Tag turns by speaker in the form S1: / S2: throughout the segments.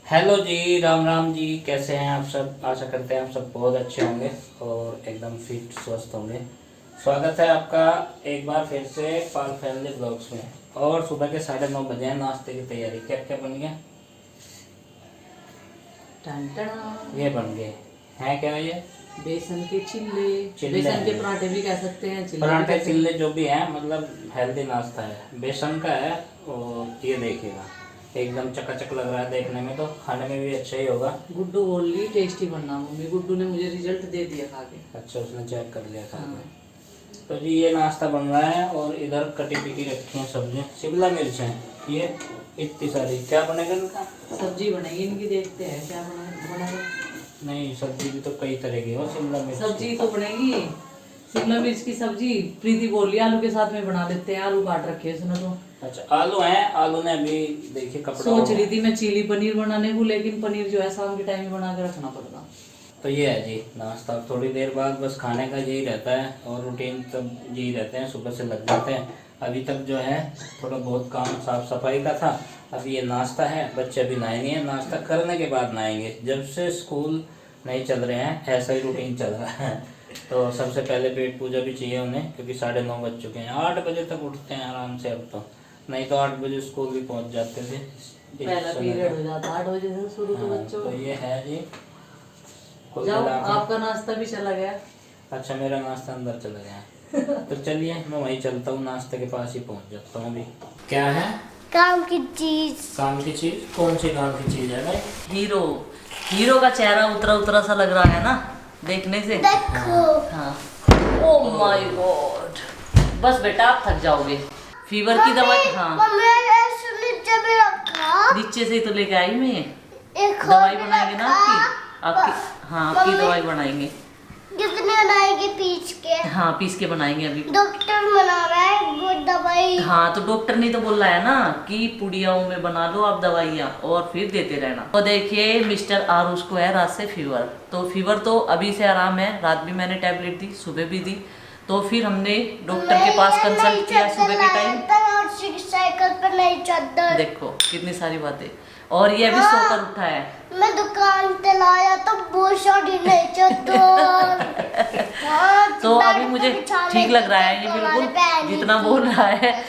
S1: Hello जी, राम राम जी। कैसे हैं आप सब? आशा करते हैं आप सब बहुत अच्छे होंगे और एकदम फिट स्वस्थ होंगे। स्वागत है आपका एक बार फिर से पाल फैमिली ब्लॉग्स में। और सुबह के 9:30 बजे हैं, नाश्ते की तैयारी। क्या क्या बन गया? ये बन गए हैं क्या? ये
S2: बेसन के चिल्ले, बेसन के पराठे भी कह सकते हैं,
S1: पराठे चिल्ले जो भी हैं, मतलब हेल्दी नाश्ता है, बेसन का है। और ये देखिएगा एकदम चकाचक लग रहा है देखने में, तो खाने में भी अच्छा ही होगा।
S2: गुड्डू बोल रही टेस्टी बनना मम्मी। गुड्डू ने मुझे रिजल्ट दे दिया खा के।
S1: अच्छा, उसने चेक कर लिया खा के।
S2: हाँ।
S1: तो जी ये नाश्ता बन रहा है और इधर कटी पिटी रखी है सब्जी, शिमला मिर्च है ये इतनी सारी। क्या बनेगा इनका?
S2: सब्जी बनेगी इनकी, देखते हैं क्या बनेगा।
S1: नहीं, सब्जी भी तो कई तरह की हो। शिमला मिर्च
S2: सब्जी तो बनेगी, शिमला मिर्च की सब्जी। प्रीति बोल रही आलू के साथ में बना लेते हैं, आलू काट रखे हैं उसने तो।
S1: अच्छा, आलू है। आलू ने अभी देखिए कपड़ा
S2: सोच रही थी मैं चिली पनीर बनाने को, लेकिन पनीर जो है शाम के टाइम में बना के रखना पड़ेगा।
S1: तो ये है जी नाश्ता। थोड़ी देर बाद बस खाने का यही रहता है और रूटीन सब यही रहते हैं, सुबह से लग जाते हैं। अभी तक जो है थोड़ा बहुत काम साफ सफाई का था। अभी ये नाश्ता है, बच्चे अभी नहाए नहीं है, नाश्ता करने के बाद नहाएंगे। जब से स्कूल नहीं चल रहे हैं ऐसा ही रूटीन चल रहा है। तो सबसे पहले पेट पूजा भी चाहिए उन्हें, क्योंकि 9:30 बज चुके हैं। 8 बजे तक उठते हैं आराम से अब तो, नहीं तो 8 बजे स्कूल भी पहुंच जाते थे।
S2: पहला पीरियड हो जाता 8 बजे से शुरू। तो बच्चों
S1: तो ये है जी।
S2: जाओ, आपका नाश्ता भी चला गया।
S1: अच्छा, मेरा नाश्ता अंदर चला गया। तो चलिए मैं वहीं चलता हूँ, नाश्ते के पास ही पहुँच जाता हूँ अभी। क्या है?
S3: काम की चीज।
S1: काम की चीज? कौन सी काम की चीज है भाई?
S2: हीरो, हीरो का चेहरा उतरा उतरा सा लग रहा है ना देखने से।
S3: देखो।
S2: हाँ। ओह माय गॉड, बस बेटा आप थक जाओगे। फीवर की दवाई। हाँ,
S3: मम्मी ने नीचे भी रखा।
S2: नीचे से ही तो लेके आई मैं।
S3: एक
S2: दवाई बनाएंगे ना आपकी। हाँ, आपकी दवाई बनाएंगे।
S3: कितने बनाएगी पीस के?
S2: हाँ, पीस के बनाएंगे अभी।
S3: डॉक्टर बना रहा है वो दवाई।
S2: हाँ, तो डॉक्टर ने तो बोला है ना कि पुड़ियाओं में बना लो आप दवाइयाँ और फिर देते रहना। तो देखिए मिस्टर आरुष को है रात से फीवर। तो फीवर तो अभी से आराम है, रात भी मैंने टैबलेट दी, सुबह भी दी। तो फिर हमने डॉक्टर के पास कंसल्ट किया सुबह के टाइम।
S3: साइकिल पर नहीं चादर।
S2: देखो कितनी सारी बातें। और ये अभी सोकर उठा है।
S3: मैं दुकान पे लाया तो बहुत सारी नहीं चादर।
S2: तो अभी मुझे ठीक लग रहा है ये बिल्कुल जितना बोल रहा है।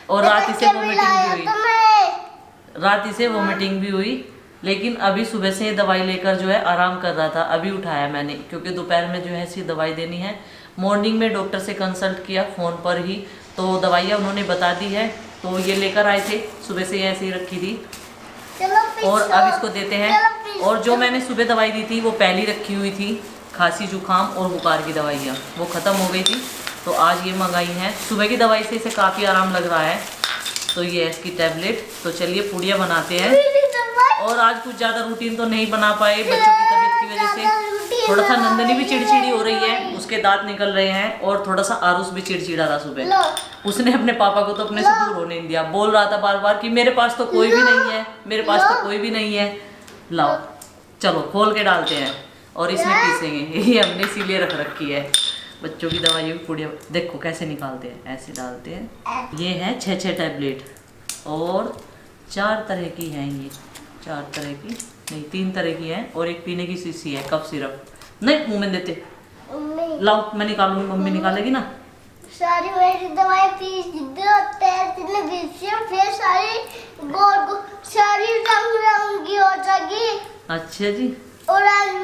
S2: और रात से वोमिटिंग भी हुई। लेकिन अभी सुबह से दवाई लेकर जो है आराम कर रहा था, अभी उठाया मैंने, क्योंकि दोपहर में जो है ऐसी दवाई देनी है। मॉर्निंग में डॉक्टर से कंसल्ट किया फ़ोन पर ही, तो दवाइयाँ उन्होंने बता दी है। तो ये लेकर आए थे, सुबह से ऐसे ही रखी थी और अब इसको देते हैं। और जो मैंने सुबह दवाई दी थी वो पहली रखी हुई थी, खांसी जुकाम और बुखार की दवाइयाँ, वो ख़त्म हो गई थी। तो आज ये मंगाई हैं। सुबह की दवाई से इसे काफ़ी आराम लग रहा है। तो ये है इसकी टैबलेट। तो चलिए पूड़ियाँ बनाते हैं। और आज कुछ ज़्यादा रूटीन तो नहीं बना पाए बच्चों की तबीयत की वजह से। थोड़ा सा नंदनी भी चिड़चिड़ी हो रही है, उसके दांत निकल रहे हैं। और थोड़ा सा आरुष भी चिड़चिड़ा था सुबह। उसने अपने पापा को तो अपने से दूर होने नहीं दिया, बोल रहा था बार बार कि मेरे पास तो कोई भी नहीं है, मेरे पास तो कोई भी नहीं है। लाओ चलो खोल के डालते हैं और इसमें पीसेंगे। ये हमने इसीलिए रख रखी है बच्चों की दवाई भी। पूड़ियाँ देखो कैसे निकालते हैं, ऐसे डालते हैं। ये है 6 टैबलेट और 4 तरह की हैं ये। 4 तरह की नहीं, 3 तरह की है। और एक पीने की शीशी है, कफ सिरप। नहीं मुंह में देते। लाओ मैं निकालूंगी, मम्मी निकालेगी ना।
S3: सारी मेरी दवाई पीस फिर सारी गोल सारी रंग रंगी हो जाएगी।
S2: अच्छा जी।
S3: और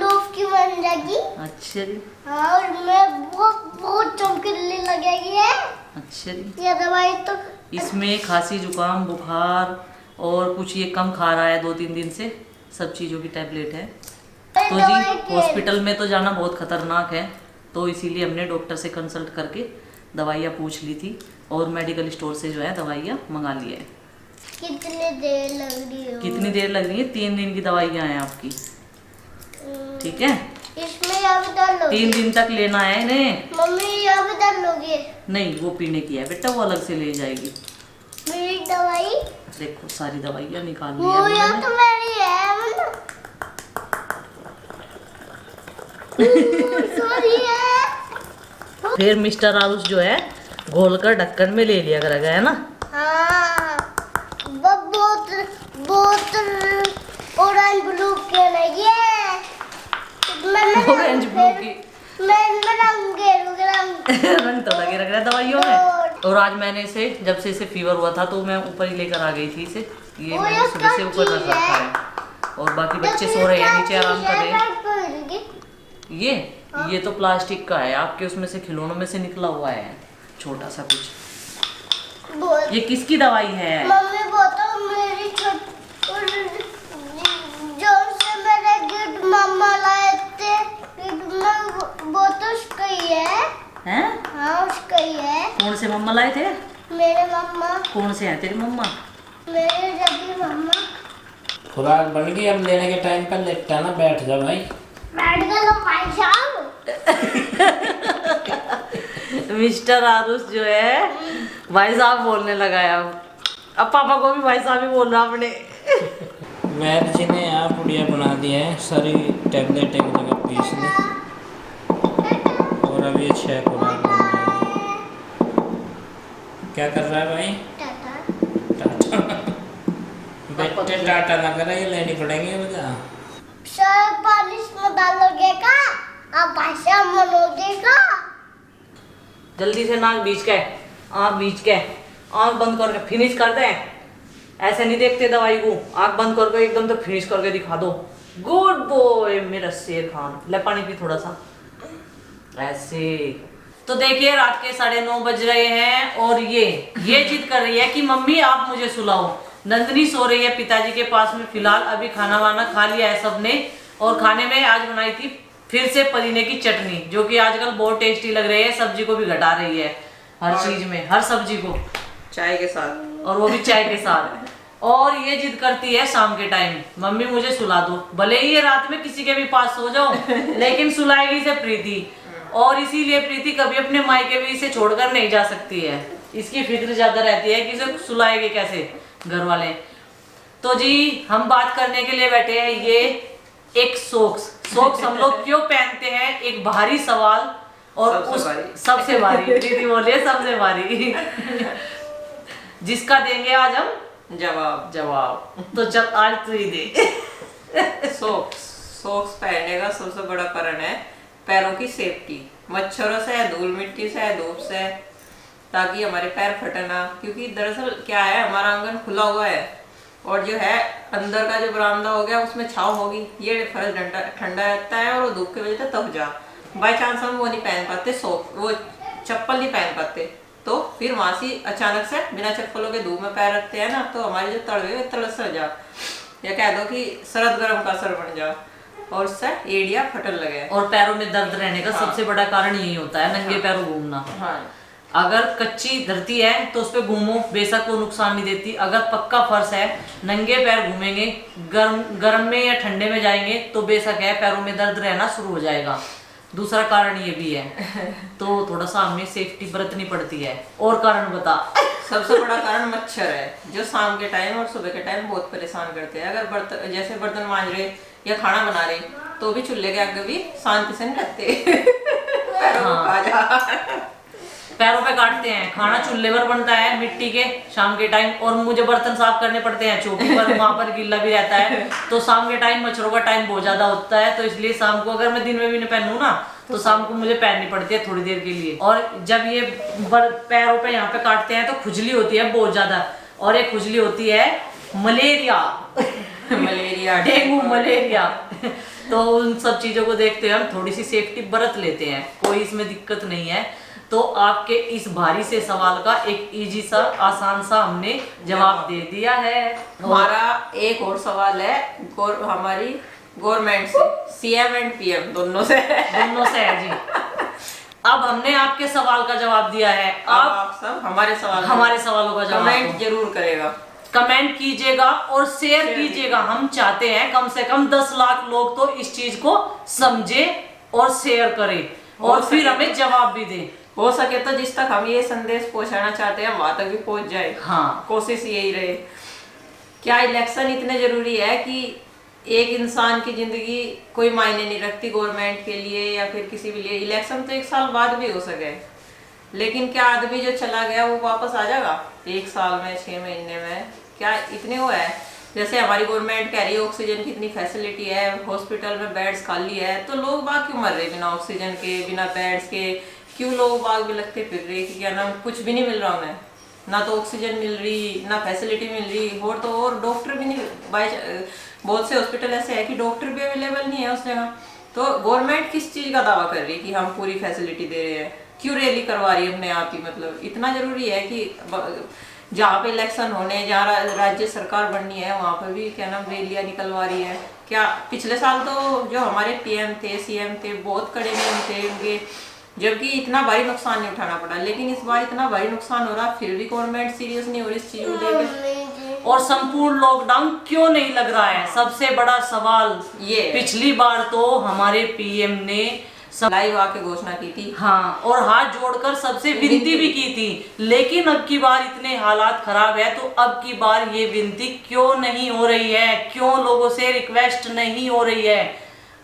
S3: लूफ की बन जाएगी।
S2: अच्छा जी।
S3: हाँ, और मैं बहुत चमकीली लगेगी है।
S2: अच्छा जी।
S3: ये दवाई तो
S2: इसमें खांसी जुकाम बुखार और कुछ ये कम खा रहा है 2-3 दिन से, सब चीज़ों की टैबलेट है। तो जी हॉस्पिटल में तो जाना बहुत खतरनाक है, तो इसीलिए हमने डॉक्टर से कंसल्ट करके दवाइयाँ पूछ ली थी और मेडिकल स्टोर से जो है दवाइयाँ मंगा ली है।
S3: कितनी देर लग रही है?
S2: कितनी देर लग रही है? 3 दिन की दवाइयाँ हैं आपकी, ठीक है।
S3: इसमें अब डाल लोगे?
S2: 3 दिन तक लेना है इन्हें।
S3: मम्मी अब डाल लोगे?
S2: नहीं, वो पीने की है बेटा, वो अलग से ले जाएगी।
S3: मेरी दवाई
S2: देखो सारी दवाइयाँ निकाल ली
S3: वो
S2: है
S3: या तो मेरी है। सॉरी है।
S2: फिर मिस्टर आरुष जो है घोल कर ढक्कन में ले लिया करेगा, है ना।
S3: हाँ, बहुत बहुत ऑरेंज
S2: ऑरेंज ब्लू की
S3: मैं
S2: रंग तो लगे रख रहा है दवाइयों में। और आज मैंने इसे जब से इसे फीवर हुआ था तो मैं ऊपर ही लेकर आ गई थी इसे, ये मैंने सुबह से ऊपर रख रखा है। और बाकी बच्चे सो रहे हैं नीचे आराम कर रहे हैं। ये तो प्लास्टिक का है, आपके उसमें से खिलौनों में से निकला हुआ है छोटा सा कुछ। ये किसकी दवाई है?
S3: मम्मी वो तो मेरी जो से मेरे गिफ्ट मम्मा लाए थे, वो तो उसका ही है।
S2: हैं?
S3: हाँ उसका ही है।
S2: कौन से मम्मा लाए थे?
S3: मेरे मम्मा।
S2: कौन से हैं तेरी मम्मा?
S3: मेरे जबी मम्मा।
S1: खुराक बन गई, अब लेने के टाइम पर लेटता ना, बैठ जा भाई।
S3: बैठ गए लो भाई साहब।
S2: मिस्टर आरुष जो है भाई साहब बोलने लगा है अब पापा को भी भाई साहब ही बोल रहा अपने।
S1: वैद जी ने यहाँ पुड़िया बना दी है, सारी टैबलेट एक जगह पीस ली और अभी 6 खुराक बन रही है। क्या कर रहा है भाई? टाटा। बेटे टाटा ना करे, ये लेनी पड़ेंगे मुझे।
S3: सर पालिश में डालोगे का? आप भाषा मनोगे का?
S2: जल्दी से नाक बीच के, आँख बीच के, आँख बंद करके फिनिश कर दे। ऐसे नहीं देखते दवाई को, आँख बंद करके एकदम तो फिनिश करके दिखा दो। गुड बॉय मेरा शेर खान। ले पानी पी थोड़ा सा ऐसे। तो देखिए रात के 9:30 बज रहे हैं और ये जिद कर रही है कि मम्मी आप मुझे सुलाओ। नंदनी सो रही है पिताजी के पास में फिलहाल। अभी खाना वाना खा लिया है सबने और खाने में आज बनाई थी फिर से पुदीने की चटनी, जो कि आजकल बहुत टेस्टी लग रही है। सब्जी को भी घटा रही है हर चीज में, हर सब्जी को
S4: चाय के साथ,
S2: और वो भी चाय के साथ। और ये जिद करती है शाम के टाइम मम्मी मुझे सुला दो। भले ही ये रात में किसी के भी पास सो जाओ लेकिन सुलाएगी से प्रीति। और इसीलिए प्रीति कभी अपने मायके भी इसे छोड़कर नहीं जा सकती है। इसकी फिक्र ज्यादा रहती है कि इसे सुलाएंगे कैसे घर वाले। तो जी हम बात करने के लिए बैठे हैं ये एक सॉक्स हम लोग क्यों पहनते हैं, एक भारी सवाल। और सबसे भारी दीदी बोलिए सबसे भारी जिसका देंगे आज हम जवाब। तो चल आज तू ही दे।
S4: सॉक्स पहनने का सबसे बड़ा कारण है पैरों की सेफ्टी, मच्छरों से, धूल मिट्टी से, धूप से, ताकि हमारे पैर फटे ना। क्योंकि दरअसल क्या है, हमारा आंगन खुला हुआ है और जो है अंदर का जो बरामदा हो गया उसमें छाव होगी, ये फर्श ठंडा रहता है और वो धूप की वजह से तप जा। बाई चांस हम वो नहीं पहन पाते, वो चप्पल नहीं पहन पाते, तो फिर वहां से अचानक से बिना चप्पलों के धूप में पैर रखते हैं ना, तो हमारे जो तड़वे तड़स जा, या कह दो कि सरद गर्म का असर बन जा और उससे एड़िया फटन लगे।
S2: और पैरों में दर्द रहने का सबसे बड़ा कारण यही होता है, नंगे पैरों घूमना। अगर कच्ची धरती है तो उस पर घूमो, बेशक वो नुकसान नहीं देती। अगर पक्का फर्श है, नंगे पैर घूमेंगे, गर्म में या ठंडे में जाएंगे तो बेशक है पैरों में दर्द रहना शुरू हो जाएगा। दूसरा कारण ये भी है, तो थोड़ा सा हमें सेफ्टी बरतनी पड़ती है। और कारण बता।
S4: सबसे बड़ा कारण मच्छर है, जो शाम के टाइम और सुबह के टाइम बहुत परेशान करते हैं। अगर जैसे बर्तन मांज रहे या खाना बना रहे तो भी चूल्हे के आगे भी शांति से नहीं रहते।
S2: पैरों पे काटते हैं। खाना चूल्हे पर बनता है मिट्टी के शाम के टाइम, और मुझे बर्तन साफ करने पड़ते हैं चौकी पर, वहां पर गिल्ला भी रहता है। तो शाम के टाइम मच्छरों का टाइम बहुत ज्यादा होता है, तो इसलिए शाम को अगर मैं दिन में भी नहीं पहनूं ना तो शाम को मुझे पहननी पड़ती है थोड़ी देर के लिए। और जब ये पैरों पे यहाँ पे काटते हैं तो खुजली होती है बहुत ज्यादा, और एक खुजली होती है मलेरिया डेंगू मलेरिया। तो उन सब चीजों को देखते हुए हम थोड़ी सी सेफ्टी बरत लेते हैं, कोई इसमें दिक्कत नहीं है। तो आपके इस भारी से सवाल का एक इजी सा आसान सा हमने जवाब दे दिया है।
S4: हमारा एक और सवाल है हमारी गवर्नमेंट से, सीएम एंड पीएम दोनों से
S2: है जी। अब हमने आपके सवाल का जवाब दिया है,
S4: आप सब हमारे
S2: सवालों का जवाब
S4: कमेंट जरूर करेगा,
S2: कमेंट कीजिएगा और शेयर कीजिएगा। हम चाहते हैं कम से कम 10 लाख लोग तो इस चीज को समझे और शेयर करें और फिर हमें जवाब भी दें।
S4: हो सके तो जिस तक हम ये संदेश पहुंचाना चाहते हैं वहां तक भी पहुंच जाए।
S2: हाँ,
S4: कोशिश यही रहे। क्या इलेक्शन इतने जरूरी है कि एक इंसान की जिंदगी कोई मायने नहीं रखती गवर्नमेंट के लिए या फिर किसी भी लिए? इलेक्शन तो 1 साल बाद भी हो सके, लेकिन क्या आदमी जो चला गया वो वापस आ जाएगा 1 साल में, 6 महीने में? क्या इतने वो है? जैसे हमारी गवर्नमेंट कह रही है ऑक्सीजन की इतनी फैसिलिटी है, हॉस्पिटल में बेड्स खाली है, तो लोग बाग क्यों मर रहे बिना ऑक्सीजन के, बिना बेड्स के? क्यों लोग बाग भी लगते फिर रहे कि क्या नाम, कुछ भी नहीं मिल रहा उन्हें, ना तो ऑक्सीजन मिल रही, ना फैसिलिटी मिल रही, और डॉक्टर भी नहीं। बहुत से हॉस्पिटल ऐसे है कि डॉक्टर भी अवेलेबल नहीं है उस जगह। तो गवर्नमेंट किस चीज का दावा कर रही है कि हम पूरी फैसिलिटी दे रहे हैं? क्यों रैली करवा रही है अपने आप ही? मतलब इतना जरूरी है कि जहाँ पे इलेक्शन होने, जहाँ राज्य सरकार बननी है, वहाँ पर भी क्या नाम रैलियां निकलवा रही है क्या? पिछले साल तो जो हमारे पीएम थे, सीएम थे, बहुत कड़े नियम थे उनके, जबकि इतना भारी नुकसान नहीं उठाना पड़ा। लेकिन इस बार इतना भारी नुकसान हो रहा, फिर भी गवर्नमेंट सीरियस नहीं हो रही इस चीज को लेकर।
S2: और संपूर्ण लॉकडाउन क्यों नहीं लग रहा है, सबसे बड़ा सवाल
S4: ये
S2: पिछली बार तो हमारे पीएम ने
S4: लाइव आके घोषणा की थी,
S2: हाँ, और हाथ जोड़कर सबसे विनती भी की थी, लेकिन अब की बार इतने हालात खराब है तो अब की बार ये विनती क्यों नहीं हो रही है? क्यों लोगों से रिक्वेस्ट नहीं हो रही है?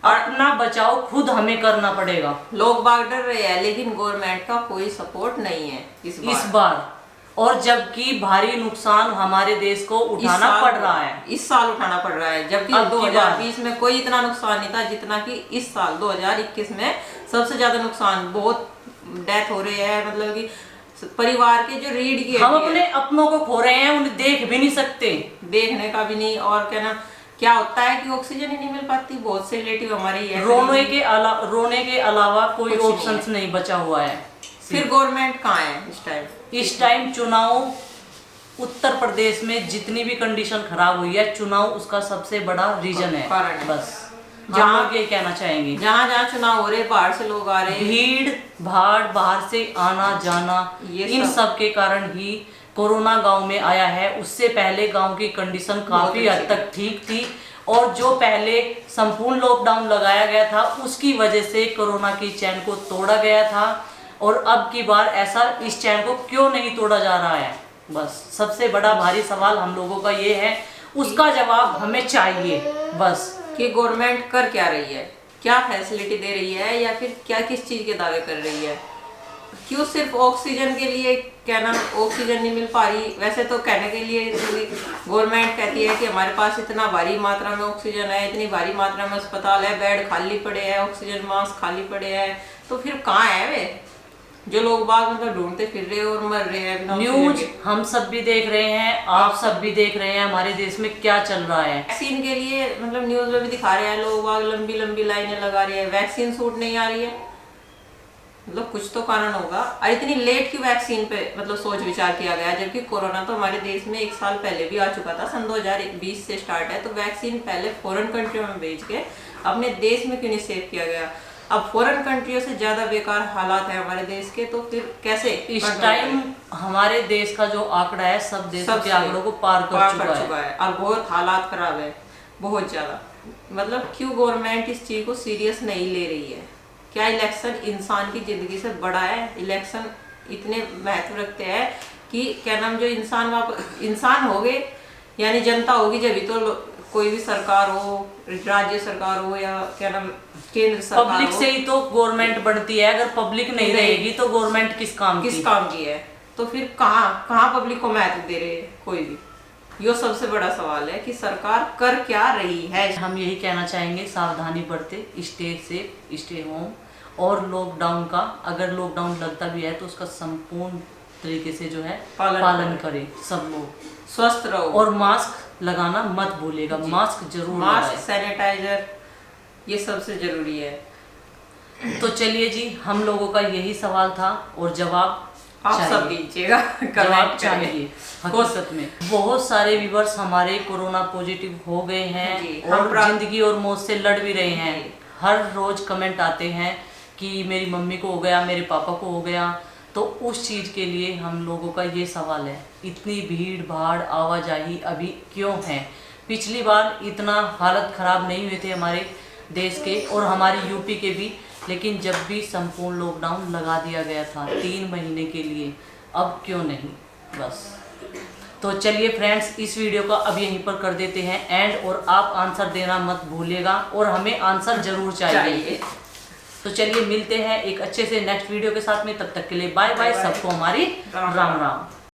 S2: अपना बचाव खुद हमें करना पड़ेगा।
S4: लोग बाग डर रहे हैं, लेकिन गवर्नमेंट का कोई सपोर्ट नहीं है इस
S2: बार। और जबकि भारी नुकसान हमारे देश को उठाना पड़ रहा है,
S4: इस साल उठाना पड़ रहा है, जबकि 2020 में कोई इतना नुकसान नहीं था जितना कि इस साल 2021 में सबसे ज्यादा नुकसान। बहुत डेथ हो रही है, मतलब कि परिवार के जो रीढ़ की
S2: हम अपने अपनों को खो रहे हैं, उन्हें देख भी नहीं सकते,
S4: देखने का भी नहीं। और क्या होता है कि ऑक्सीजन ही नहीं मिल पाती। बहुत से रिलेटिव हमारे है,
S2: रोने के अलावा कोई ऑप्शंस नहीं बचा हुआ है।
S4: फिर गवर्नमेंट कहाँ है
S2: इस टाइम चुनाव, उत्तर प्रदेश में जितनी भी कंडीशन खराब हुई है, चुनाव उसका सबसे बड़ा रीजन है,
S4: कारण है।
S2: बस जहाँ ये कहना चाहेंगे,
S4: जहाँ जहाँ चुनाव हो रहे, बाहर से लोग आ रहे,
S2: भीड़ भाड़, बाहर से आना जाना, इन सब के कारण ही कोरोना गांव में आया है। उससे पहले गांव की कंडीशन काफी हद तक ठीक थी, और जो पहले संपूर्ण लॉकडाउन लगाया गया था उसकी वजह से कोरोना की चैन को तोड़ा गया था। और अब की बार ऐसा इस चैन को क्यों नहीं तोड़ा जा रहा है? बस सबसे बड़ा भारी सवाल हम लोगों का ये है, उसका जवाब हमें चाहिए बस,
S4: कि गवर्नमेंट कर क्या रही है, क्या फैसिलिटी दे रही है, या फिर क्या किस चीज के दावे कर रही है? क्यों सिर्फ ऑक्सीजन के लिए ऑक्सीजन नहीं मिल पा रही? वैसे तो कहने के लिए गवर्नमेंट कहती है कि हमारे पास इतना भारी मात्रा में ऑक्सीजन है, इतनी भारी मात्रा में अस्पताल है, बेड खाली पड़े हैं, ऑक्सीजन मास्क खाली पड़े हैं, तो फिर कहाँ है वे जो लोग बाग मतलब ढूंढते फिर रहे और मर रहे हैं?
S2: न्यूज हम सब भी देख रहे हैं, आप सब भी देख रहे हैं हमारे देश में क्या चल रहा है।
S4: वैक्सीन के लिए मतलब न्यूज में भी दिखा रहे हैं, लोग बाग लंबी लंबी लाइनें लगा रहे हैं, वैक्सीन सूट नहीं आ रही है। मतलब कुछ तो कारण होगा। और इतनी लेट क्यों वैक्सीन पे मतलब सोच विचार किया गया, जबकि कोरोना तो हमारे देश में 1 साल पहले भी आ चुका था, सन 2020 से स्टार्ट है। तो वैक्सीन पहले फॉरेन कंट्रियों में भेज के अपने देश में क्यों नहीं सेव किया गया? अब फॉरेन कंट्रियों से ज्यादा बेकार हालात है हमारे देश के, तो फिर कैसे?
S2: इस टाइम हमारे देश का जो आंकड़ा है सब देशों के आंकड़ों को पार कर चुका है
S4: और बहुत हालात खराब है, बहुत ज्यादा। मतलब क्यों गवर्नमेंट इस चीज को सीरियस नहीं ले रही है? क्या इलेक्शन इंसान की जिंदगी से बड़ा है? इलेक्शन इतने महत्व रखते हैं कि क्या नाम, जो इंसान हो गए यानी जनता होगी, जब तो कोई भी सरकार हो, राज्य सरकार हो या क्या नाम केंद्र सरकार,
S2: पब्लिक से ही तो गवर्नमेंट बनती है। अगर पब्लिक नहीं रहेगी तो गवर्नमेंट किस काम की
S4: है? तो फिर कहाँ पब्लिक को महत्व दे रहे हैं कोई भी? ये सबसे बड़ा सवाल है कि सरकार कर क्या रही है।
S2: हम यही कहना चाहेंगे, सावधानी बरते, स्टे सेफ, स्टे होम, और लॉकडाउन का अगर लॉकडाउन लगता भी है तो उसका संपूर्ण तरीके से जो है पालन करें सब लोग,
S4: स्वस्थ रहो,
S2: और मास्क लगाना मत भूलिएगा, मास्क जरूर,
S4: मास्क, सैनिटाइजर, ये सबसे जरूरी है।
S2: तो चलिए जी, हम लोगों का यही सवाल था और जवाब
S4: आप सब दीजिएगा,
S2: जवाब चाहिए। हकीकत में बहुत सारे व्यूअर्स हमारे कोरोना पॉजिटिव हो गए हैं और जिंदगी और मौत से लड़ भी रहे हैं। हर रोज कमेंट आते हैं कि मेरी मम्मी को हो गया, मेरे पापा को हो गया। तो उस चीज़ के लिए हम लोगों का ये सवाल है, इतनी भीड़ भाड़ आवाजाही अभी क्यों है? पिछली बार इतना हालत ख़राब नहीं हुए थे हमारे देश के और हमारे यूपी के भी, लेकिन जब भी संपूर्ण लॉकडाउन लगा दिया गया था 3 महीने के लिए, अब क्यों नहीं? बस तो चलिए फ्रेंड्स, इस वीडियो को अब यहीं पर कर देते हैं एंड, और आप आंसर देना मत भूलिएगा और हमें आंसर जरूर चाहिए। तो चलिए मिलते हैं एक अच्छे से नेक्स्ट वीडियो के साथ में, तब तक के लिए बाय बाय, सबको हमारी राम राम।